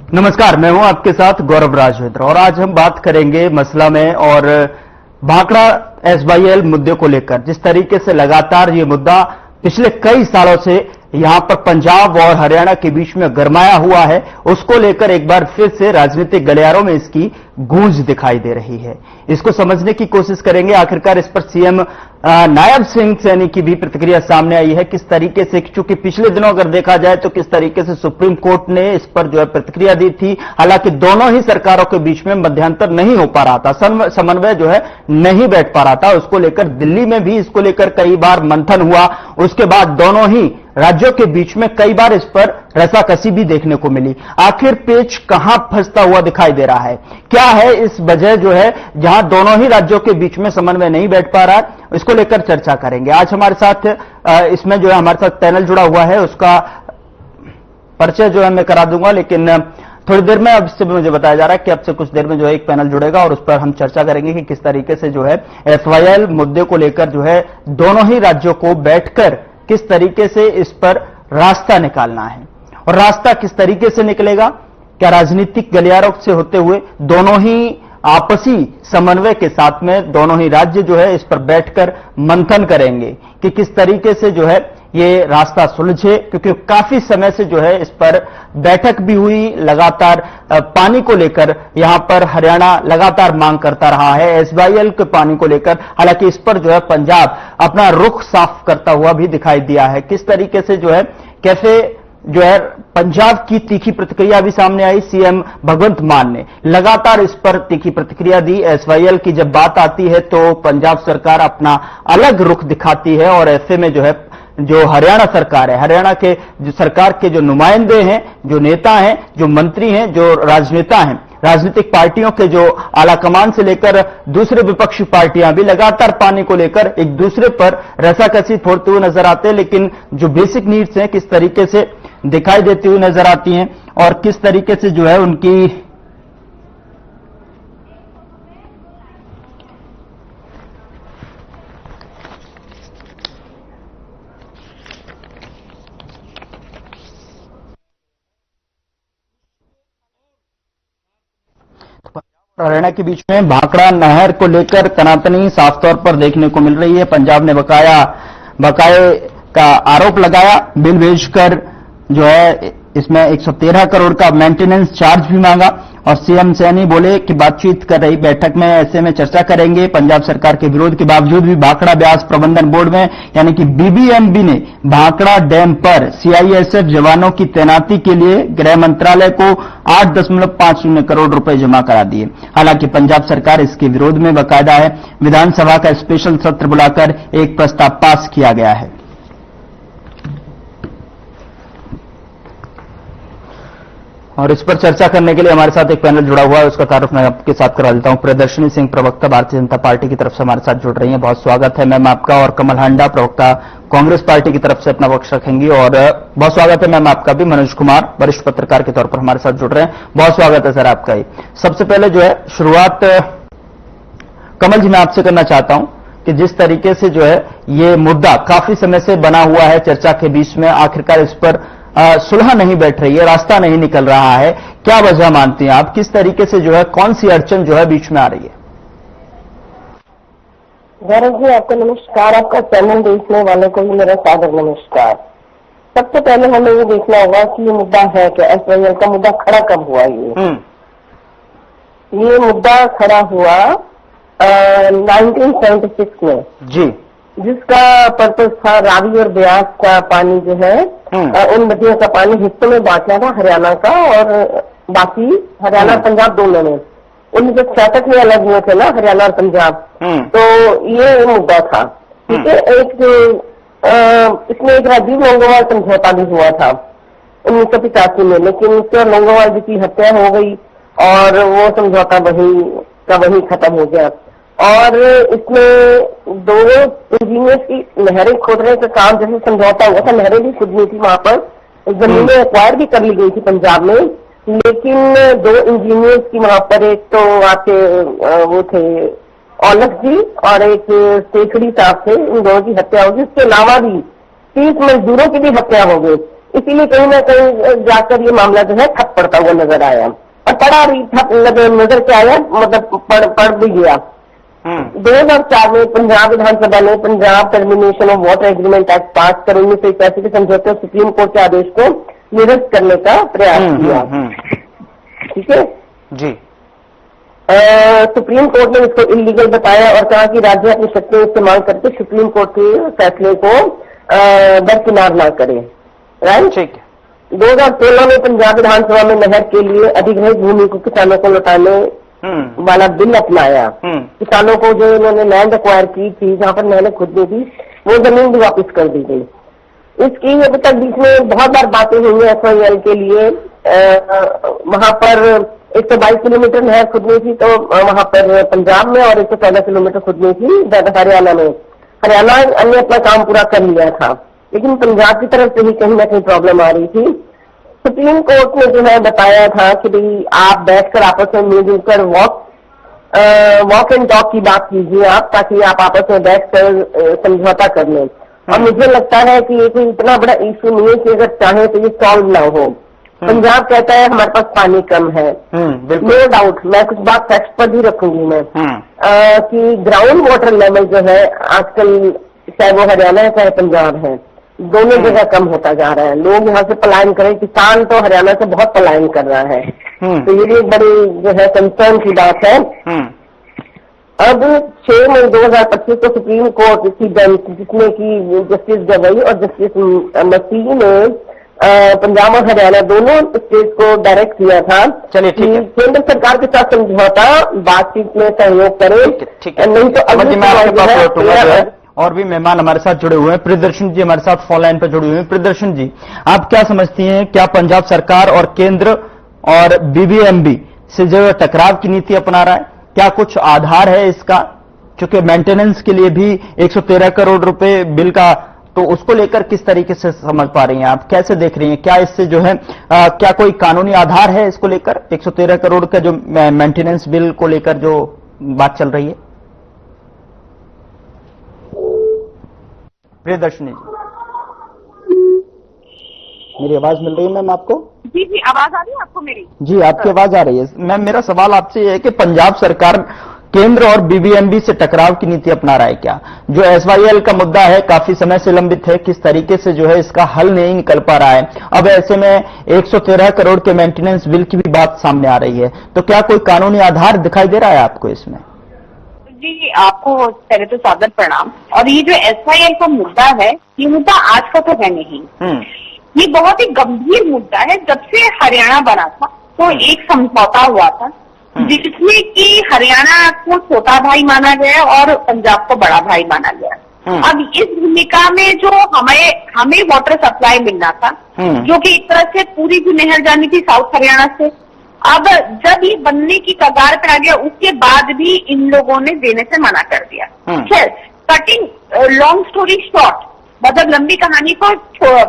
नमस्कार, मैं हूं आपके साथ गौरव राजवेंद्र और आज हम बात करेंगे मसला में और भाखड़ा एसवाईएल मुद्दे को लेकर। जिस तरीके से लगातार ये मुद्दा पिछले कई सालों से यहां पर पंजाब और हरियाणा के बीच में गरमाया हुआ है, उसको लेकर एक बार फिर से राजनीतिक गलियारों में इसकी गूंज दिखाई दे रही है। इसको समझने की कोशिश करेंगे। आखिरकार इस पर सीएम नायब सिंह सैनी की भी प्रतिक्रिया सामने आई है। किस तरीके से, क्योंकि पिछले दिनों अगर देखा जाए तो किस तरीके से सुप्रीम कोर्ट ने इस पर जो है प्रतिक्रिया दी थी। हालांकि दोनों ही सरकारों के बीच में मध्यांतर नहीं हो पा रहा था, समन्वय जो है नहीं बैठ पा रहा था। उसको लेकर दिल्ली में भी इसको लेकर कई बार मंथन हुआ। उसके बाद दोनों ही राज्यों के बीच में कई बार इस पर रसाकसी भी देखने को मिली। आखिर पेच कहां फंसता हुआ दिखाई दे रहा है? क्या है इस वजह जो है जहां दोनों ही राज्यों के बीच में समन्वय नहीं बैठ पा रहा है? इसको लेकर चर्चा करेंगे। आज हमारे साथ इसमें जो है हमारे साथ पैनल जुड़ा हुआ है, उसका परिचय जो है मैं करा दूंगा, लेकिन थोड़ी देर में अब से मुझे बताया जा रहा है कि अब से कुछ देर में जो है एक पैनल जुड़ेगा और उस पर हम चर्चा करेंगे कि किस तरीके से जो है एसवाईएल मुद्दे को लेकर जो है दोनों ही राज्यों को बैठकर किस तरीके से इस पर रास्ता निकालना है और रास्ता किस तरीके से निकलेगा। क्या राजनीतिक गलियारों से होते हुए दोनों ही आपसी समन्वय के साथ में दोनों ही राज्य जो है इस पर बैठकर मंथन करेंगे कि किस तरीके से जो है ये रास्ता सुलझे, क्योंकि काफी समय से जो है इस पर बैठक भी हुई। लगातार पानी को लेकर यहां पर हरियाणा लगातार मांग करता रहा है एसवाईएल के पानी को लेकर। हालांकि इस पर जो है पंजाब अपना रुख साफ करता हुआ भी दिखाई दिया है। किस तरीके से जो है कैसे जो है पंजाब की तीखी प्रतिक्रिया भी सामने आई। सीएम भगवंत मान ने लगातार इस पर तीखी प्रतिक्रिया दी। एसवाईएल की जब बात आती है तो पंजाब सरकार अपना अलग रुख दिखाती है और ऐसे में जो है जो हरियाणा सरकार है, हरियाणा के जो सरकार के जो नुमाइंदे हैं, जो नेता हैं, जो मंत्री हैं, जो राजनेता हैं, राजनीतिक पार्टियों के जो आलाकमान से लेकर दूसरे विपक्षी पार्टियां भी लगातार पानी को लेकर एक दूसरे पर रसाकसी फोड़ते हुए नजर आते हैं। लेकिन जो बेसिक नीड्स हैं किस तरीके से दिखाई देती हुई नजर आती हैं और किस तरीके से जो है उनकी हरियाणा के बीच में भाखड़ा नहर को लेकर तनातनी साफ तौर पर देखने को मिल रही है। पंजाब ने बकाये का आरोप लगाया, बिल भेजकर जो है इसमें 113 करोड़ का मेंटेनेंस चार्ज भी मांगा और सीएम सैनी बोले कि बातचीत कर रही बैठक में ऐसे में चर्चा करेंगे। पंजाब सरकार के विरोध के बावजूद भी भाखड़ा ब्यास प्रबंधन बोर्ड में यानी कि बीबीएमबी ने भाखड़ा डैम पर सीआईएसएफ जवानों की तैनाती के लिए गृह मंत्रालय को 8.50 करोड़ रुपए जमा करा दिए। हालांकि पंजाब सरकार इसके विरोध में बाकायदा है। विधानसभा का स्पेशल सत्र बुलाकर एक प्रस्ताव पास किया गया है। और इस पर चर्चा करने के लिए हमारे साथ एक पैनल जुड़ा हुआ है, उसका तारुफ मैं आपके साथ करा देता हूं। प्रियदर्शनी सिंह, प्रवक्ता भारतीय जनता पार्टी की तरफ से हमारे साथ जुड़ रही हैं, बहुत स्वागत है मैम आपका। और कमल हांडा, प्रवक्ता कांग्रेस पार्टी की तरफ से अपना पक्ष रखेंगी और बहुत स्वागत है मैम आपका भी। मनोज कुमार, वरिष्ठ पत्रकार के तौर पर हमारे साथ जुड़ रहे हैं, बहुत स्वागत है सर आपका ही। सबसे पहले जो है शुरुआत कमल जी मैं आपसे करना चाहता हूं कि जिस तरीके से जो है ये मुद्दा काफी समय से बना हुआ है चर्चा के बीच में, आखिरकार इस पर सुलह नहीं बैठ रही है, रास्ता नहीं निकल रहा है, क्या वजह मानती हैं आप? किस तरीके से जो है कौन सी अड़चन जो है बीच में आ रही है? गौरव जी आपको नमस्कार, आपका चैनल देखने वाले को भी मेरा सादर नमस्कार। सबसे पहले हमें ये देखना होगा कि ये मुद्दा है क्या, एसवाईएल का मुद्दा खड़ा कब हुआ। ये मुद्दा खड़ा हुआ 1976 में जी, जिसका पर्पज था रावी और ब्यास का पानी जो है उन नदियों का पानी हिस्सों में बांटना था, हरियाणा का और बाकी हरियाणा पंजाब दोनों में। 1966 में अलग हुए थे ना हरियाणा और पंजाब, तो ये मुद्दा था। ठीक है, एक इसमें एक राजीव लोंगोवाल समझौता भी हुआ था 1985 में, लेकिन उसके लोंगोवाल जी की हत्या हो गई और वो समझौता वही खत्म हो गया। और इसमें दो इंजीनियर्स की नहरें खोदने का काम जैसे समझौता हुआ था, नहरें भी खुदनी थी वहां पर, जमीनें एक्वायर भी कर ली गई थी पंजाब में, लेकिन दो इंजीनियर्स की वहां पर, एक तो आपके वो थे औलख जी और एक सेखड़ी साहब थे, इन दोनों की हत्या हो गई। उसके अलावा भी 30 मजदूरों की भी हत्या हो गई। इसीलिए कहीं ना कहीं जाकर ये मामला जो है ठप पड़ता हुआ नजर आया, और पड़ा भी ठप नजर के आया, मतलब पड़ भी गया। 2004 में पंजाब विधानसभा ने Punjab termination of water agreement act पास कर 1981 के समझौते और सुप्रीम कोर्ट के आदेश को निरस्त करने का प्रयास किया। ठीक है जी। सुप्रीम कोर्ट ने इसको इलीगल बताया और कहा कि राज्य अपनी शक्तियां इस्तेमाल करके सुप्रीम कोर्ट के फैसले को दरकिनार ना करे। राइट, ठीक है। 2016 में पंजाब विधानसभा में नहर के लिए अधिग्रहित भूमि को किसानों को लौटाने वाला बिल अपनाया। किसानों को जो इन्होंने लैंड एक्वायर की थी, जहां पर नहरें खुदनी थी, वो जमीन भी वापस कर दी गई। इसकी अभी तक बीच में बहुत बार बातें हुई है SYL के लिए। वहां पर 122 किलोमीटर नहर खुदनी थी तो वहां पर पंजाब में, और 114 किलोमीटर खुदनी थी हरियाणा में। हरियाणा ने अपना काम पूरा कर लिया था, लेकिन पंजाब की तरफ से ही कहीं ना कहीं प्रॉब्लम आ रही थी। सुप्रीम कोर्ट ने जो है बताया था कि भाई आप बैठकर आपस में मिलजुल कर वॉक एंड टॉक की बात कीजिए आप, ताकि आप आपस में बैठकर समझौता कर लें। और मुझे लगता है कि ये कोई इतना बड़ा इशू नहीं है कि अगर चाहे तो ये सॉल्व ना हो। पंजाब कहता है हमारे पास पानी कम है, नो डाउट, मैं कुछ बात फैक्ट पर भी रखूंगी मैं, कि ग्राउंड वाटर लेवल जो है आजकल, चाहे वो हरियाणा है चाहे पंजाब है, दोनों जगह कम होता जा रहा है। लोग यहाँ से पलायन करें, किसान तो हरियाणा से बहुत पलायन कर रहा है, तो ये भी एक बड़ी जो है कंसर्न की बात है। अब 6 मई 2025 को सुप्रीम कोर्ट की बेंच, जिसमें कि जस्टिस गवई और जस्टिस मसीह ने पंजाब और हरियाणा दोनों स्टेट को डायरेक्ट किया था कि केंद्र सरकार के साथ समझौता बातचीत में सहयोग करे, नहीं तो अगली। और भी मेहमान हमारे साथ जुड़े हुए हैं। प्रियदर्शन जी हमारे साथ फोन लाइन पर जुड़े हुए हैं। प्रियदर्शन जी, आप क्या समझती हैं, क्या पंजाब सरकार और केंद्र और BBMB से जो टकराव की नीति अपना रहा है, क्या कुछ आधार है इसका? क्योंकि मेंटेनेंस के लिए भी 113 करोड़ रुपए बिल का, तो उसको लेकर किस तरीके से समझ पा रही हैं आप, कैसे देख रही हैं? क्या इससे जो है क्या कोई कानूनी आधार है इसको लेकर, 113 करोड़ का जो मेंटेनेंस बिल को लेकर जो बात चल रही है? प्रियदर्शनी जी, मेरी आवाज मिल रही है मैम आपको? जी जी, आवाज आ रही है आपको मेरी? जी, आपकी आवाज आ रही है मैम। मेरा सवाल आपसे ये है कि पंजाब सरकार केंद्र और BBMB से टकराव की नीति अपना रहा है क्या? जो SYL का मुद्दा है काफी समय से लंबित है, किस तरीके से जो है इसका हल नहीं निकल पा रहा है। अब ऐसे में 113 करोड़ के मेंटेनेंस बिल की भी बात सामने आ रही है, तो क्या कोई कानूनी आधार दिखाई दे रहा है आपको इसमें? जी, आपको पहले तो सादर प्रणाम। और ये जो SYL का मुद्दा है, ये मुद्दा आज का तो है नहीं, ये बहुत ही गंभीर मुद्दा है। जब से हरियाणा बना था तो एक समझौता हुआ था जिसमें कि हरियाणा को छोटा भाई माना गया और पंजाब को बड़ा भाई माना गया। अब इस भूमिका में जो हमें वाटर सप्लाई मिलना था, जो कि एक तरह से पूरी जो नहर जानी थी साउथ हरियाणा से, अब जब ये बनने की कगार पर आ गया, उसके बाद भी इन लोगों ने देने से मना कर दिया। खैर, कटिंग लॉन्ग स्टोरी शॉर्ट, मतलब लंबी कहानी को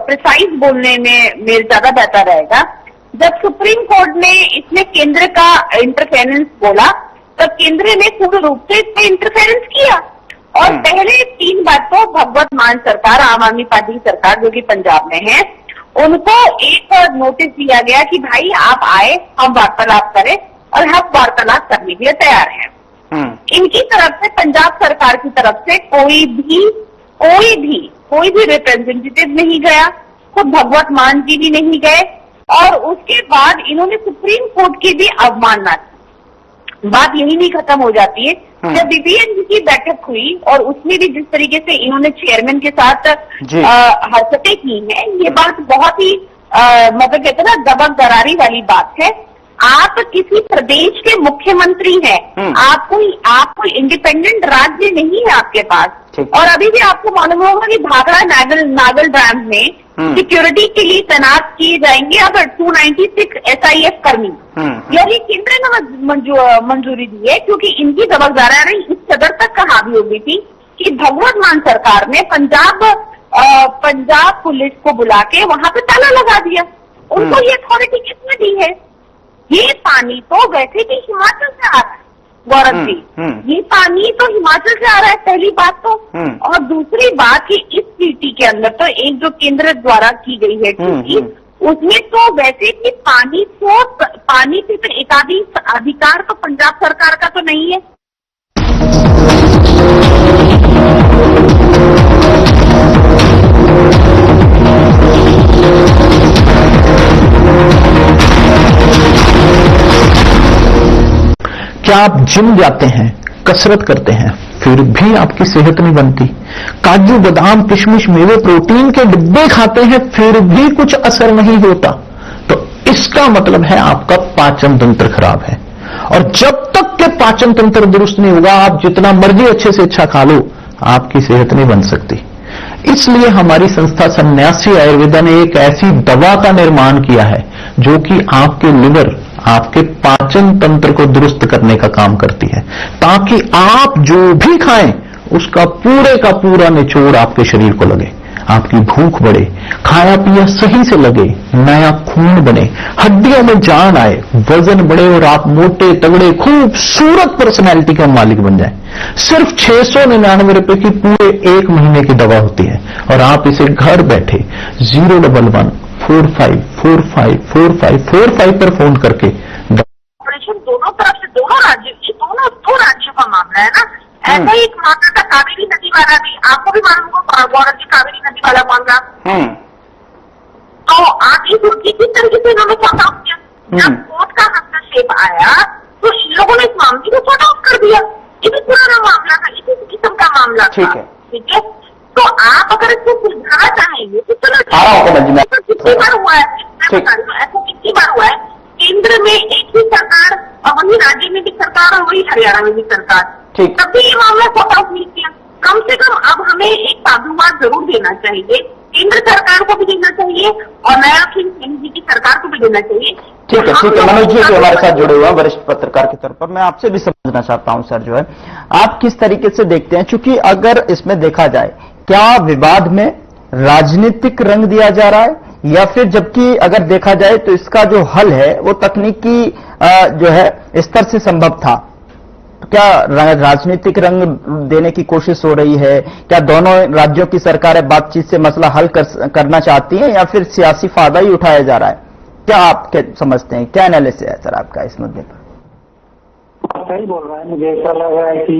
प्रिसाइज बोलने में मेरे ज्यादा बेहतर रहेगा। जब सुप्रीम कोर्ट ने इसमें केंद्र का इंटरफेरेंस बोला, तब केंद्र ने पूर्ण रूप से इसमें इंटरफेरेंस किया। और पहले 3 बात तो भगवत मान सरकार, आम आदमी पार्टी की सरकार जो कि पंजाब में है, उनको एक नोटिस दिया गया कि भाई आप आए, हम वार्तालाप करें, और हम वार्तालाप करने के लिए तैयार हैं। इनकी तरफ से, पंजाब सरकार की तरफ से कोई भी रिप्रेजेंटेटिव नहीं गया, खुद भगवत मान जी भी नहीं गए, और उसके बाद इन्होंने सुप्रीम कोर्ट की भी अवमानना की। बात यही नहीं खत्म हो जाती है। जब BBMB की बैठक हुई और उसमें भी जिस तरीके से इन्होंने चेयरमैन के साथ हरकतें की हैं, ये बात बहुत ही मतलब कहते हैं ना, दबक दरारी वाली बात है। आप किसी प्रदेश के मुख्यमंत्री हैं, आपको इंडिपेंडेंट राज्य नहीं है आपके पास, और अभी भी आपको मालूम होगा कि भाखड़ा नागल डैम में सिक्योरिटी के लिए तैनात किए जाएंगे अब 296 SIF कर्मी। यही केंद्र ने मंजूरी दी है, क्योंकि इनकी दबकदारी इस कदर तक का हावी हो गई थी कि भगवत मान सरकार ने पंजाब पुलिस को बुला के वहां पे ताला लगा दिया। उनको ये अथॉरिटी किसने दी है? ये पानी तो वैसे भी हिमाचल से आ रहा है गौरव जी, ये पानी तो हिमाचल से आ रहा है, पहली बात तो। और दूसरी बात कि इस ट्रीटी के अंदर तो एक जो केंद्र द्वारा की गई है ट्रीटी, उसमें तो वैसे कि पानी पे तो एकाधिक अधिकार तो पंजाब सरकार का तो नहीं है। क्या आप जिम जाते हैं, कसरत करते हैं, फिर भी आपकी सेहत नहीं बनती? काजू बादाम किशमिश मेवे प्रोटीन के डिब्बे खाते हैं फिर भी कुछ असर नहीं होता, तो इसका मतलब है आपका पाचन तंत्र खराब है। और जब तक के पाचन तंत्र दुरुस्त नहीं होगा, आप जितना मर्जी अच्छे से अच्छा खा लो, आपकी सेहत नहीं बन सकती। इसलिए हमारी संस्था सन्यासी आयुर्वेदा ने एक ऐसी दवा का निर्माण किया है जो कि आपके लिवर, आपके पाचन तंत्र को दुरुस्त करने का काम करती है, ताकि आप जो भी खाएं उसका पूरे का पूरा निचोड़ आपके शरीर को लगे, आपकी भूख बढ़े, खाया पिया सही से लगे, नया खून बने, हड्डियों में जान आए, वजन बढ़े और आप मोटे तगड़े खूबसूरत पर्सनैलिटी का मालिक बन जाए। सिर्फ 699 रुपए की पूरे 1 महीने की दवा होती है और आप इसे घर बैठे 01145454545 पर फोन करके ऑपरेशन दोनों तरफ से, दोनों राज्यों का मामला है ना। ऐसा ही एक मामला था कावेरी नदी वाला भी, आपको भी मालूम होगा गौरव जी, कावेरी नदी वाला मामला। तो आगे दुर्गी किस तरीके से इन्होंने सॉर्ट आउट किया, जब कोर्ट का हस्तक्षेप आया तो इन लोगों ने इस मामले को सॉर्ट आउट कर दिया। ये भी पुराना मामला था, इसी किस्म का मामला था, ठीक है। तो आप अगर इसको सुलझाना चाहेंगे तो चलो, कितनी बार हुआ है, ऐसा कितनी बार हुआ है, केंद्र में एक ही सरकार और वही राज्य में भी सरकार और वही हरियाणा में भी सरकार, तब भी ये मामला सॉर्ट आउट नहीं किया। कम से कम अब हमें एक साधुवाद जरूर देना चाहिए, केंद्र सरकार को भी देना चाहिए और नया सिंह जी की सरकार को भी देना चाहिए। ठीक है मनोज जी हमारे साथ जुड़े हुए हैं वरिष्ठ पत्रकार के तौर पर, मैं आपसे भी समझना चाहता हूं सर, जो है आप किस तरीके से देखते हैं, चूंकि अगर इसमें देखा जाए क्या विवाद में राजनीतिक रंग दिया जा रहा है, या फिर जबकि अगर देखा जाए तो इसका जो हल है वो तकनीकी जो है स्तर से संभव था, क्या राजनीतिक रंग देने की कोशिश हो रही है? क्या दोनों राज्यों की सरकारें बातचीत से मसला हल करना चाहती हैं, या फिर सियासी फायदा ही उठाया जा रहा है? क्या आप क्या समझते हैं, क्या एनालिसिस है सर आपका इस मुद्दे पर? सही बोल रहा है, मुझे ऐसा लग रहा है कि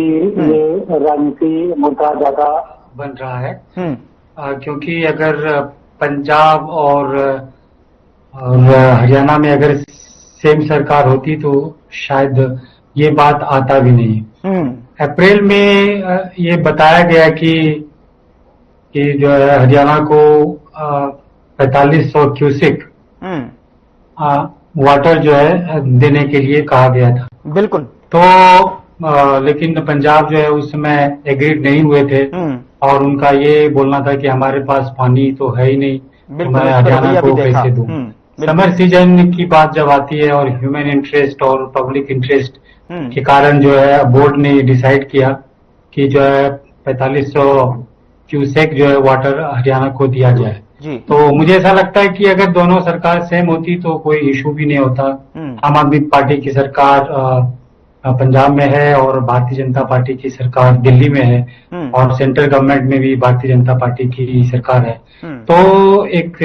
ये राजनीति मुद्दा ज्यादा बन रहा है, क्योंकि अगर पंजाब और हरियाणा में अगर सेम सरकार होती तो शायद ये बात आता भी नहीं। अप्रैल में ये बताया गया कि जो है हरियाणा को 4500 क्यूसेक वाटर जो है देने के लिए कहा गया था। बिल्कुल। तो लेकिन पंजाब जो है उस समय एग्रीड नहीं हुए थे और उनका ये बोलना था कि हमारे पास पानी तो है ही नहीं, मैं हरियाणा को कैसे दूं। समर सीजन की बात जब आती है और ह्यूमन इंटरेस्ट और पब्लिक इंटरेस्ट के कारण जो है बोर्ड ने डिसाइड किया कि जो है 4500 क्यूसेक जो है वाटर हरियाणा को दिया जाए। तो मुझे ऐसा लगता है कि अगर दोनों सरकार सेम होती तो कोई इशू भी नहीं होता। आम आदमी पार्टी की सरकार पंजाब में है और भारतीय जनता पार्टी की सरकार दिल्ली में है और सेंट्रल गवर्नमेंट में भी भारतीय जनता पार्टी की सरकार है। तो एक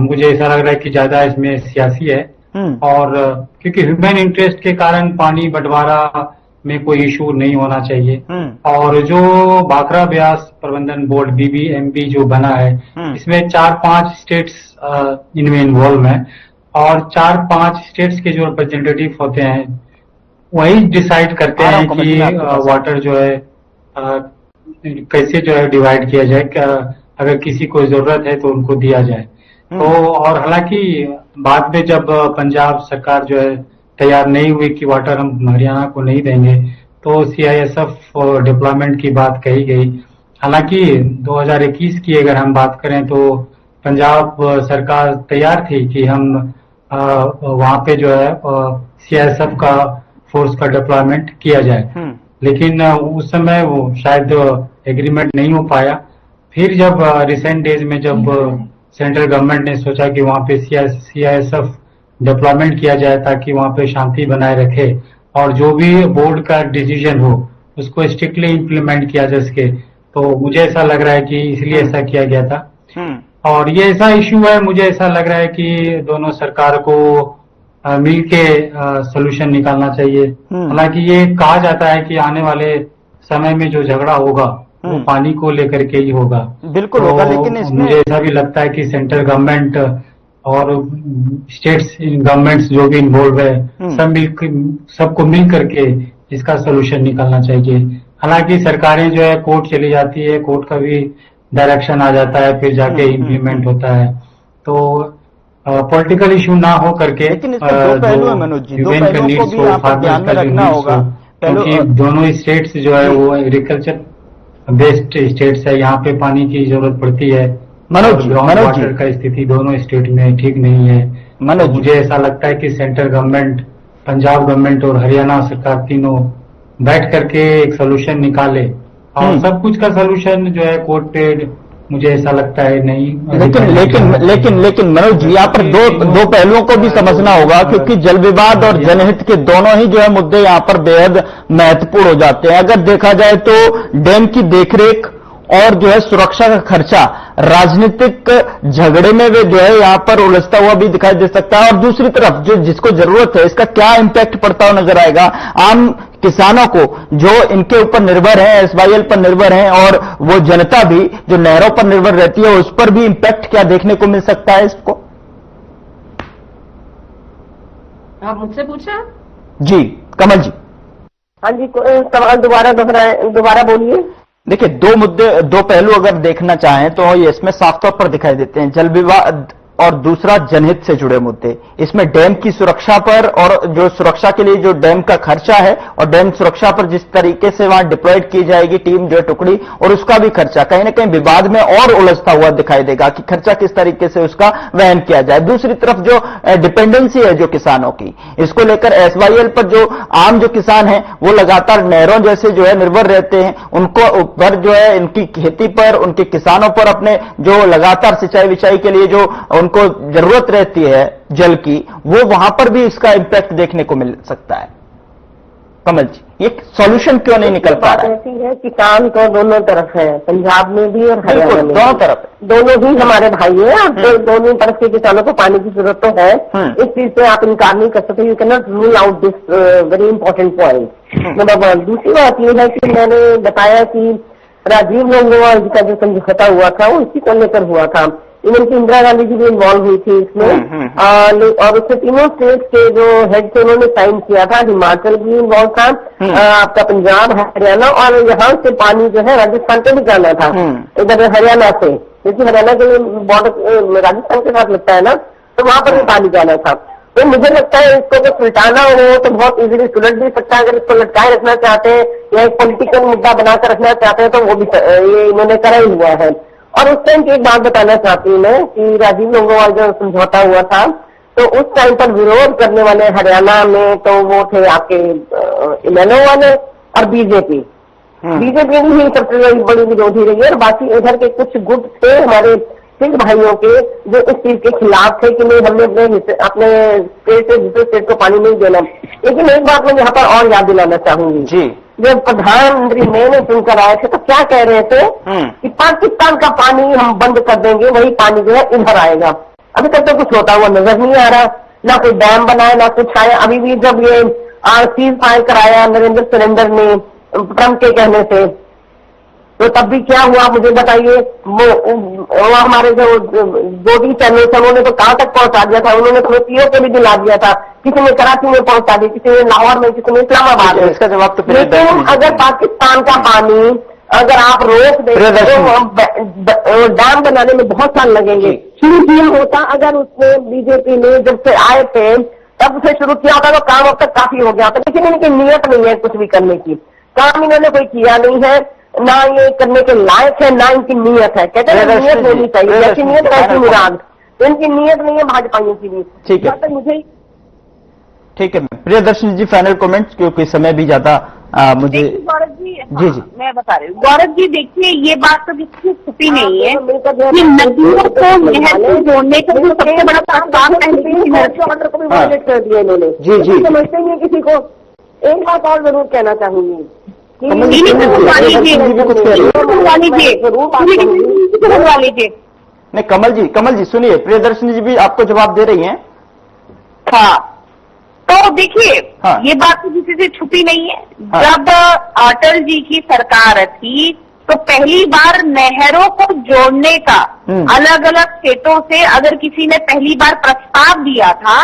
मुझे ऐसा लग रहा है कि ज्यादा इसमें सियासी है और क्योंकि ह्यूमन इंटरेस्ट के कारण पानी बंटवारा में कोई इशू नहीं होना चाहिए। और जो भाखड़ा ब्यास प्रबंधन बोर्ड BBMB जो बना है इसमें 4-5 स्टेट्स इनमें इन्वॉल्व हैं और 4-5 स्टेट्स के जो रिप्रेजेंटेटिव होते हैं वही डिसाइड करते हैं कि वाटर जो है कैसे जो है डिवाइड किया जाए, अगर किसी को जरूरत है तो उनको दिया जाए। तो और हालांकि बाद में जब पंजाब सरकार जो है तैयार नहीं हुई कि वाटर हम हरियाणा को नहीं देंगे तो CISF डिप्लॉयमेंट की बात कही गई। हालांकि 2021 की अगर हम बात करें तो पंजाब सरकार तैयार थी कि हम वहां पे जो है CISF का फोर्स का डिप्लॉयमेंट किया जाए, लेकिन उस समय वो शायद एग्रीमेंट नहीं हो पाया। फिर जब रिसेंट डेज में जब सेंट्रल गवर्नमेंट ने सोचा कि वहां पे CISF डिप्लॉयमेंट किया जाए ताकि वहां पे शांति बनाए रखे और जो भी बोर्ड का डिसीजन हो उसको स्ट्रिक्टली इम्प्लीमेंट किया जा सके, तो मुझे ऐसा लग रहा है कि इसलिए ऐसा किया गया था। और ये ऐसा इश्यू है, मुझे ऐसा लग रहा है कि दोनों सरकार को मिल के सोल्यूशन निकालना चाहिए। हालांकि ये कहा जाता है कि आने वाले समय में जो झगड़ा होगा वो पानी को लेकर के ही होगा। बिल्कुल तो होगा, लेकिन इसमें मुझे ऐसा भी लगता है कि सेंट्रल गवर्नमेंट और स्टेट्स गवर्नमेंट्स जो भी इन्वॉल्व है सबको मिल करके इसका सोल्यूशन निकालना चाहिए। हालांकि सरकारें जो है कोर्ट चली जाती है, कोर्ट का भी डायरेक्शन आ जाता है, फिर जाके इम्प्लीमेंट होता है। तो पॉलिटिकल इशू ना हो करके लेकिन इसमें दो पहलू है मनोज जी, दो पहलुओं को भी आपको ध्यान में रखना होगा। क्योंकि दोनों स्टेट्स जो है वो एग्रीकल्चर बेस्ड स्टेट्स है, यहाँ पे पानी की जरूरत पड़ती है। मनोज वाटर का स्थिति दोनों स्टेट में ठीक नहीं है। मनोज मुझे ऐसा लगता है कि सेंट्रल गवर्नमेंट, पंजाब गवर्नमेंट और हरियाणा सरकार तीनों बैठ करके एक सोल्यूशन निकाले, और सब कुछ का सोल्यूशन जो है कोर्टेड मुझे ऐसा लगता है नहीं। लेकिन मनोज जी, यहाँ पर दो पहलुओं को भी समझना होगा, क्योंकि जल विवाद और जनहित के दोनों ही जो है मुद्दे यहाँ पर बेहद महत्वपूर्ण हो जाते हैं। अगर देखा जाए तो डैम की देखरेख और जो है सुरक्षा का खर्चा राजनीतिक झगड़े में वे जो है यहाँ पर उलझता हुआ भी दिखाई दे सकता है, और दूसरी तरफ जो जिसको जरूरत है इसका क्या इंपैक्ट पड़ता हुआ नजर आएगा आम किसानों को जो इनके ऊपर निर्भर है, एसवाईएल पर निर्भर है, और वो जनता भी जो नहरों पर निर्भर रहती है उस पर भी इंपैक्ट क्या देखने को मिल सकता है इसको? आप मुझसे पूछा? जी कमल जी। हाँ जी, सवाल दोबारा बोलिए। देखिए, दो पहलू अगर देखना चाहें तो ये इसमें साफ तौर पर दिखाई देते हैं, जल विवाद और दूसरा जनहित से जुड़े मुद्दे। इसमें डैम की सुरक्षा पर, और जो सुरक्षा के लिए जो डैम का खर्चा है, और डैम सुरक्षा पर जिस तरीके से वहां डिप्लॉयड की जाएगी टीम जो टुकड़ी, और उसका भी खर्चा कहीं ना कहीं विवाद में और उलझता हुआ दिखाई देगा कि खर्चा किस तरीके से उसका वहन किया जाए। दूसरी तरफ जो डिपेंडेंसी है जो किसानों की, इसको लेकर एसवाईएल पर जो आम जो किसान है वो लगातार नहरों जैसे जो है निर्भर रहते हैं, उनको ऊपर जो है इनकी खेती पर, उनके किसानों पर अपने जो लगातार सिंचाई विचाई के लिए जो उनको जरूरत रहती है जल की, वो वहां पर भी इसका इंपैक्ट देखने को मिल सकता है। कमल जी, ये सॉल्यूशन क्यों नहीं निकल पा रहा है? ऐसी है, किसान तो दोनों तरफ है, पंजाब में भी और हरियाणा में दोनों तरफ, दोनों ही हमारे भाई हैं। तो दोनों तरफ के किसानों को पानी की जरूरत तो है, इस चीज से आप इनकार नहीं कर सकते। You can not rule out this very important point. Number one. दूसरी बात यह है कि मैंने बताया कि राजीव लोंगोवाल जी का जो समझौता हुआ था वो इसी को लेकर हुआ था। इवन की इंदिरा गांधी जी भी इन्वॉल्व हुई थी इसमें, और उससे तीनों स्टेट के जो हेड थे उन्होंने साइन किया था। हिमाचल भी इन्वॉल्व था, आपका पंजाब, हरियाणा, और यहाँ से पानी जो है राजस्थान पे भी जाना था, इधर हरियाणा से, क्योंकि हरियाणा के बॉर्डर राजस्थान के साथ लगता है ना, तो वहां पर भी पानी जाना था। तो मुझे लगता है इसको अगर सुलटाना हो तो बहुत इजीली सुलट भी सकता है। अगर इसको लटकाए रखना चाहते हैं या एक पॉलिटिकल मुद्दा बनाकर रखना चाहते हैं तो वो भी ये इन्होंने करा ही हुआ है। और उस टाइम की एक बात बताना चाहती हूँ मैं कि राजीव लोंगोवाल जो समझौता हुआ था, तो उस टाइम पर विरोध करने वाले हरियाणा में तो वो थे आपके इनेलो वाले और बीजेपी भी सबसे बड़ी विरोधी रही है। और बाकी इधर के कुछ गुट थे हमारे सिख भाइयों के जो इस चीज के खिलाफ थे कि नहीं, हमने अपने स्टेट से दूसरे स्टेट को पानी नहीं देना। लेकिन एक बात मैं यहाँ पर और याद दिलाना चाहूंगी जी, जब प्रधानमंत्री ने सुनकर आए थे तो क्या कह रहे थे कि पाकिस्तान का पानी हम बंद कर देंगे, वही पानी जो है इधर आएगा। अभी तक तो कुछ होता हुआ नजर नहीं आ रहा, ना कोई डैम बनाया ना कुछ आया। अभी भी जब ये सीज फायर कराया नरेंद्र सिलेंडर ने ट्रंप के कहने से, तो तब भी क्या हुआ मुझे बताइए। वो हमारे जो 2-3 चैनल थे उन्होंने तो कहां तक पहुंचा दिया था, उन्होंने तो पीओ के भी दिला दिया था, किसी ने कराची में पहुंचा दिया, किसी ने लाहौर में, किसी ने इस्लामाबाद में। इसका जवाब तो लेकिन अगर पाकिस्तान का पानी अगर आप रोक देंगे तो डैम बनाने में बहुत साल लगेंगे। शुरू होता अगर उसने बीजेपी ने जब से आए थे तब से शुरू किया होता तो काम अब तक काफी हो गया होता, लेकिन इनकी नीयत नहीं है कुछ भी करने की। काम इन्होंने कोई किया नहीं है, ना ये करने के लायक है, ना इनकी नीयत है। कहते हैं नीयत होनी चाहिए, जैसी नीयत ऐसी मुराद। इनकी नीयत नहीं है भाजपाइयों की भी। ठीक है, मुझे ठीक है। प्रियदर्शनी जी, फाइनल कमेंट्स, क्योंकि समय भी ज्यादा मुझे। गौरव जी, जी जी मैं बता रही हूँ। गौरव जी देखिए, ये बात तो किसी छुपी नहीं है कि नदियों को नहर से जोड़ने का जो सबसे बड़ा काम ऑर्डर को भी वायलेट कर दिया इन्होंने। जी जी, समझते नहीं किसी को। एक बात और जरूर कहना चाहूंगी बनवा लीजिए। नहीं कमल जी सुनिए, प्रियदर्शनी जी भी आपको जवाब दे रही हैं। हाँ, तो देखिए, हाँ। ये बात तो किसी से छुपी नहीं है। हाँ। जब अटल जी की सरकार थी तो पहली बार नहरों को जोड़ने का अलग अलग स्टेटों से अगर किसी ने पहली बार प्रस्ताव दिया था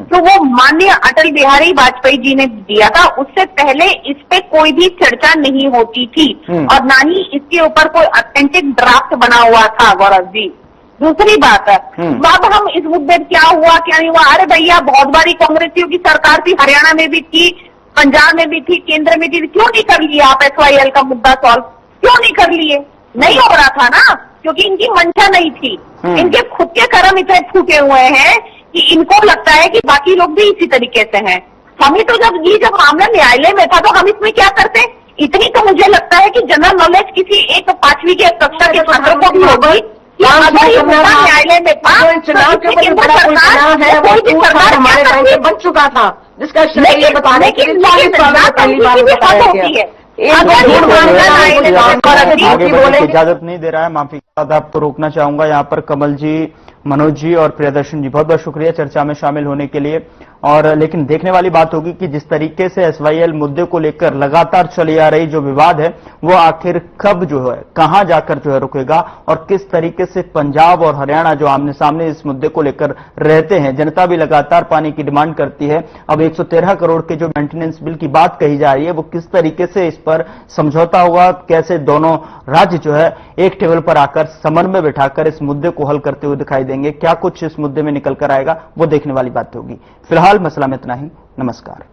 तो वो माननीय अटल बिहारी वाजपेयी जी ने दिया था। उससे पहले इस पे कोई भी चर्चा नहीं होती थी और ना ही इसके ऊपर कोई ऑथेंटिक ड्राफ्ट बना हुआ था। गौरव जी, दूसरी बात है, अब हम इस मुद्दे पर क्या हुआ क्या नहीं हुआ, अरे भैया बहुत बारी कांग्रेसियों की सरकार थी, हरियाणा में भी थी, पंजाब में भी थी, केंद्र में भी, क्यों नहीं कर लिया आप SYL का मुद्दा सॉल्व? क्यों नहीं कर लिए? नहीं हो रहा था ना, क्योंकि इनकी मंशा नहीं थी। इनके खुद के कर्म इतने फूटे हुए हैं कि इनको लगता है कि बाकी लोग भी इसी तरीके से हैं। हमें तो जब मामला न्यायालय में था तो हम इसमें क्या करते? इतनी तो मुझे लगता है कि जनरल नॉलेज किसी एक 5वीं की कक्षा के छात्रों को भी होगी। न्यायालय में था, चुनाव के ऊपर बड़ा कोई चुनाव है, वो पूरा हमारे टाइम पे बन चुका था, जिसका श्रेय बताने के लिए पहली बार बताया गया। इजाजत नहीं दे रहा है, माफी के साथ आपको रोकना चाहूंगा। यहाँ पर कमल जी, मनोज जी और प्रियदर्शन जी, बहुत बहुत शुक्रिया चर्चा में शामिल होने के लिए। और लेकिन देखने वाली बात होगी कि जिस तरीके से SYL मुद्दे को लेकर लगातार चली आ रही जो विवाद है वो आखिर कब जो है कहां जाकर जो है रुकेगा और किस तरीके से पंजाब और हरियाणा जो आमने सामने इस मुद्दे को लेकर रहते हैं, जनता भी लगातार पानी की डिमांड करती है। अब 113 करोड़ के जो मेंटेनेंस बिल की बात कही जा रही है वो किस तरीके से इस पर समझौता हुआ, कैसे दोनों राज्य जो है एक टेबल पर आकर समन्वय बिठाकर इस मुद्दे को हल करते हुए दिखाई देंगे, क्या कुछ इस मुद्दे में निकल कर आएगा वो देखने वाली बात होगी। फिलहाल मसला में इतना ही। नमस्कार।